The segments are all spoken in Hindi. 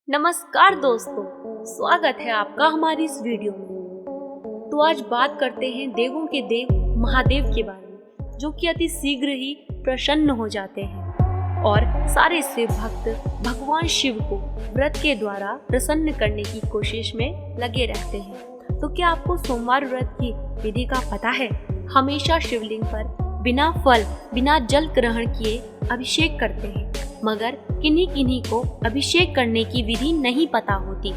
नमस्कार दोस्तों, स्वागत है आपका हमारी इस वीडियो में। तो आज बात करते हैं देवों के देव महादेव के बारे में, जो कि अति शीघ्र ही प्रसन्न हो जाते हैं और सारे शिव भक्त भगवान शिव को व्रत के द्वारा प्रसन्न करने की कोशिश में लगे रहते हैं। तो क्या आपको सोमवार व्रत की विधि का पता है? हमेशा शिवलिंग पर बिना फल बिना जल ग्रहण किए अभिषेक करते हैं, मगर किन्हीं किन्हीं को अभिषेक करने की विधि नहीं पता होती।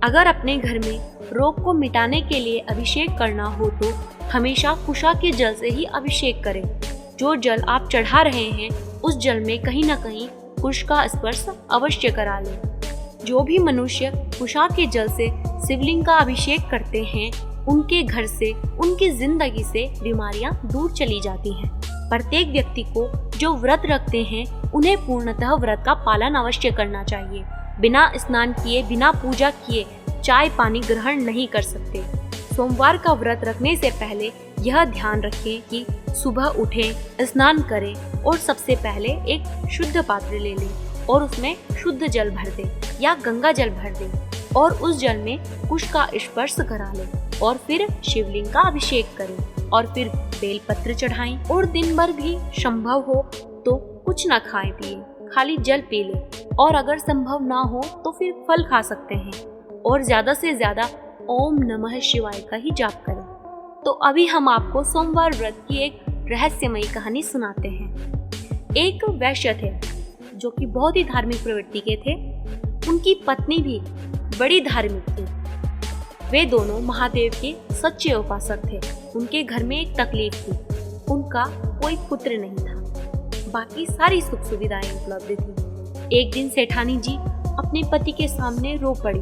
अगर अपने घर में रोग को मिटाने के लिए अभिषेक करना हो तो हमेशा कुशा के जल से ही अभिषेक करें। जो जल आप चढ़ा रहे हैं उस जल में कहीं न कहीं कुश का स्पर्श अवश्य करा लें। जो भी मनुष्य कुशा के जल से शिवलिंग का अभिषेक करते हैं उनके घर से, उनकी जिंदगी से बीमारियां दूर चली जाती हैं। प्रत्येक व्यक्ति को जो व्रत रखते हैं उन्हें पूर्णतः व्रत का पालन अवश्य करना चाहिए। बिना स्नान किए, बिना पूजा किए चाय पानी ग्रहण नहीं कर सकते। सोमवार का व्रत रखने से पहले यह ध्यान रखें कि सुबह उठें, स्नान करें और सबसे पहले एक शुद्ध पात्र ले लें और उसमें शुद्ध जल भर दें या गंगा जल भर दें और उस जल में कुश का स्पर्श करा लें और फिर शिवलिंग का अभिषेक करें और फिर बेलपत्र चढ़ाएं। और दिन भर भी संभव हो तो कुछ न खाएं पिए, खाली जल पी लें और अगर संभव ना हो तो फिर फल खा सकते हैं और ज्यादा से ज्यादा ओम नमः शिवाय का ही जाप करें। तो अभी हम आपको सोमवार व्रत की एक रहस्यमयी कहानी सुनाते हैं। एक वैश्य थे जो कि बहुत ही धार्मिक प्रवृत्ति के थे। उनकी पत्नी भी बड़ी धार्मिक थी। वे दोनों महादेव के सच्चे उपासक थे। उनके घर में एक तकलीफ थी, उनका कोई पुत्र नहीं था, बाकी सारी सुख सुविधाएं उपलब्ध थी। एक दिन सेठानी जी अपने पति के सामने रो पड़ी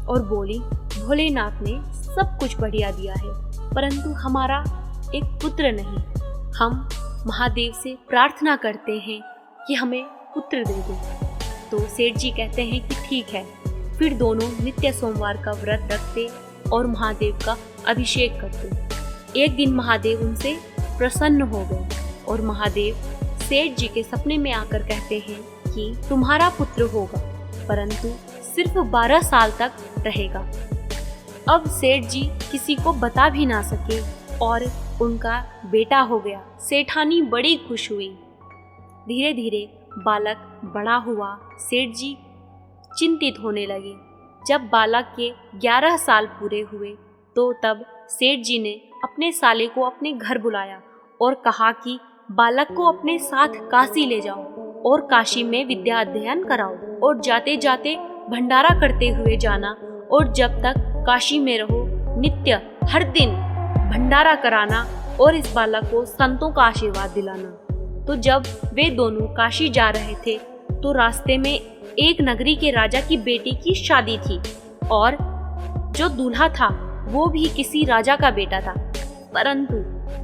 और बोली, भोलेनाथ ने सब कुछ बढ़िया दिया है परंतु हमारा एक पुत्र नहीं। हम महादेव से प्रार्थना करते हैं कि हमें पुत्र दे दो। तो सेठ जी कहते हैं कि ठीक है। फिर दोनों नित्य सोमवार का व्रत रखते और महादेव का अभिषेक करते। एक दिन महादेव उनसे प्रसन्न हो गए और महादेव सेठ जी के सपने में आकर कहते हैं कि तुम्हारा पुत्र होगा परंतु सिर्फ 12 साल तक रहेगा। अब सेठ जी किसी को बता भी ना सके और उनका बेटा हो गया। सेठानी बड़ी खुश हुई। धीरे धीरे बालक बड़ा हुआ। सेठ जी चिंतित होने लगे। जब बालक के 11 साल पूरे हुए तो तब सेठ जी ने अपने साले को अपने घर बुलाया और कहा कि बालक को अपने साथ काशी ले जाओ और काशी में विद्या अध्ययन कराओ और जाते जाते भंडारा करते हुए जाना और जब तक काशी में रहो नित्य हर दिन भंडारा कराना और इस बालक को संतों का आशीर्वाद दिलाना। तो जब वे दोनों काशी जा रहे थे तो रास्ते में एक नगरी के राजा की बेटी की शादी थी और जो दूल्हा था वो भी किसी राजा का बेटा था, परंतु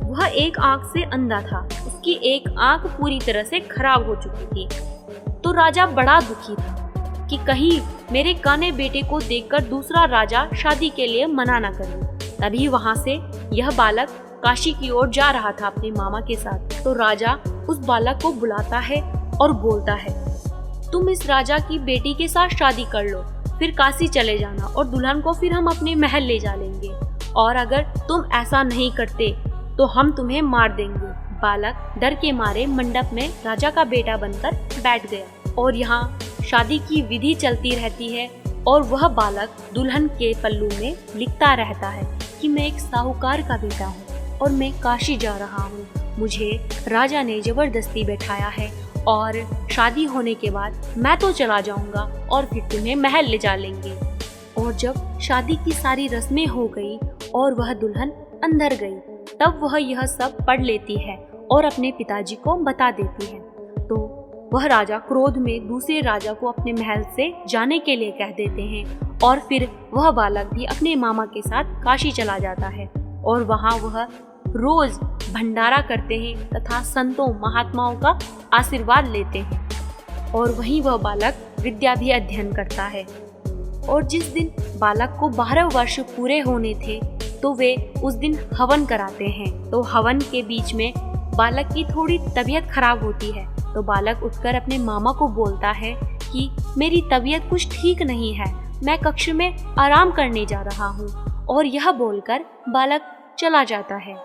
वह एक आंख से अंधा था। उसकी एक आंख पूरी तरह से खराब हो चुकी थी। तो राजा बड़ा दुखी था कि कहीं मेरे काने बेटे को देखकर दूसरा राजा शादी के लिए मना न करे। तभी वहां से यह बालक काशी की ओर जा रहा था अपने मामा के साथ। तो राजा उस बालक को बुलाता है और बोलता है, तुम इस राजा की बेटी के साथ शादी कर लो, फिर काशी चले जाना और दुल्हन को फिर हम अपने महल ले जा लेंगे और अगर तुम ऐसा नहीं करते तो हम तुम्हें मार देंगे। बालक डर के मारे मंडप में राजा का बेटा बनकर बैठ गया और यहाँ शादी की विधि चलती रहती है और वह बालक दुल्हन के पल्लू में लिखता रहता है कि मैं एक साहूकार का बेटा हूँ और मैं काशी जा रहा हूँ। मुझे राजा ने जबरदस्ती बैठाया है और शादी होने के बाद मैं तो चला जाऊंगा और फिर तुम्हें महल ले जा लेंगे। और जब शादी की सारी रस्में हो गई और वह दुल्हन अंदर गई तब वह यह सब पढ़ लेती है और अपने पिताजी को बता देती है। तो वह राजा क्रोध में दूसरे राजा को अपने महल से जाने के लिए कह देते हैं और फिर वह बालक भी अपने मामा के साथ काशी चला जाता है और वहाँ वह रोज भंडारा करते हैं तथा संतों महात्माओं का आशीर्वाद लेते हैं और वहीं वह बालक विद्या भी अध्ययन करता है। और जिस दिन बालक को 12 वर्ष पूरे होने थे तो वे उस दिन हवन कराते हैं। तो हवन के बीच में बालक की थोड़ी तबीयत खराब होती है तो बालक उठकर अपने मामा को बोलता है कि मेरी तबीयत कुछ ठीक नहीं है, मैं कक्ष में आराम करने जा रहा हूँ। और यह बोलकर बालक चला जाता है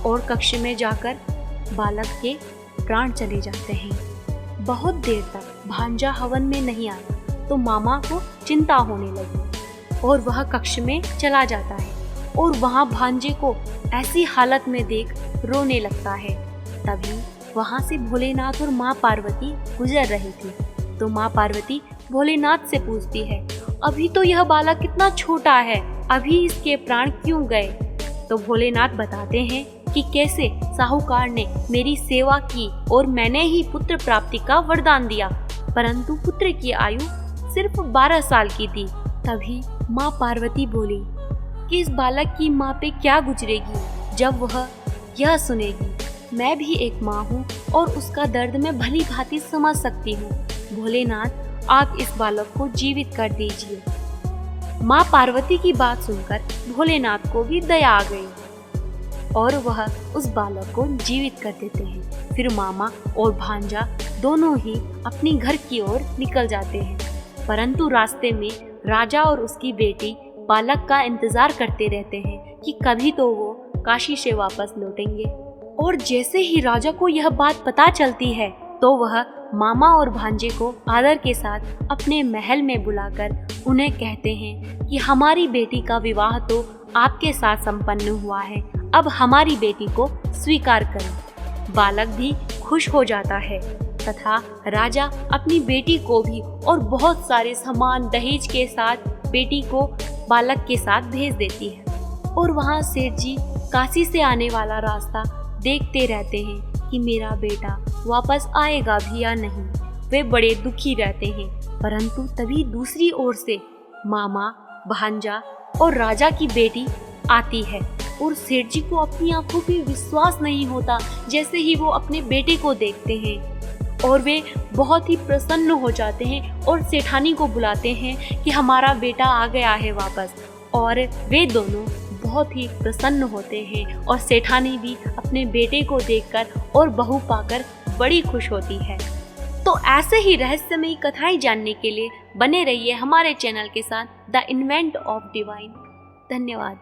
और कक्ष में जाकर बालक के प्राण चले जाते हैं। बहुत देर तक भांजा हवन में नहीं आया तो मामा को चिंता होने लगी और वह कक्ष में चला जाता है और वहाँ भांजे को ऐसी हालत में देख रोने लगता है। तभी वहाँ से भोलेनाथ और माँ पार्वती गुजर रही थी तो माँ पार्वती भोलेनाथ से पूछती है, अभी तो यह बालक कितना छोटा है, अभी इसके प्राण क्यों गए? तो भोलेनाथ बताते हैं कि कैसे साहूकार ने मेरी सेवा की और मैंने ही पुत्र प्राप्ति का वरदान दिया, परंतु पुत्र की आयु सिर्फ 12 साल की थी। तभी माँ पार्वती बोली कि इस बालक की माँ पे क्या गुजरेगी जब वह यह सुनेगी। मैं भी एक माँ हूँ और उसका दर्द मैं भली भांति समझ सकती हूँ। भोलेनाथ, आप इस बालक को जीवित कर दीजिए। माँ पार्वती की बात सुनकर भोलेनाथ को भी दया आ गई और वह उस बालक को जीवित कर देते हैं। फिर मामा और भांजा दोनों ही अपनी घर की ओर निकल जाते हैं, परंतु रास्ते में राजा और उसकी बेटी बालक का इंतजार करते रहते हैं कि कभी तो वो काशी से वापस लौटेंगे। और जैसे ही राजा को यह बात पता चलती है तो वह मामा और भांजे को आदर के साथ अपने महल में बुलाकर उन्हें कहते हैं कि हमारी बेटी का विवाह तो आपके साथ संपन्न हुआ है, अब हमारी बेटी को स्वीकार करें। बालक भी खुश हो जाता है तथा राजा अपनी बेटी को भी और बहुत सारे सामान दहेज के साथ बेटी को बालक के साथ भेज देती है। और वहाँ सेठ जी काशी से आने वाला रास्ता देखते रहते हैं कि मेरा बेटा वापस आएगा भी या नहीं। वे बड़े दुखी रहते हैं, परंतु तभी दूसरी ओर से मामा, भांजा और राजा की बेटी आती है और सेठ जी को अपनी आंखों पे विश्वास नहीं होता जैसे ही वो अपने बेटे को देखते हैं और वे बहुत ही प्रसन्न हो जाते हैं और सेठानी को बुलाते हैं कि हमारा बेटा आ गया है वापस। और वे दोनों बहुत ही प्रसन्न होते हैं और सेठानी भी अपने बेटे को देखकर और बहू पाकर बड़ी खुश होती है। तो ऐसे ही रहस्यमयी कथाएं जानने के लिए बने रहिए हमारे चैनल के साथ द इन्वेंट ऑफ डिवाइन। धन्यवाद।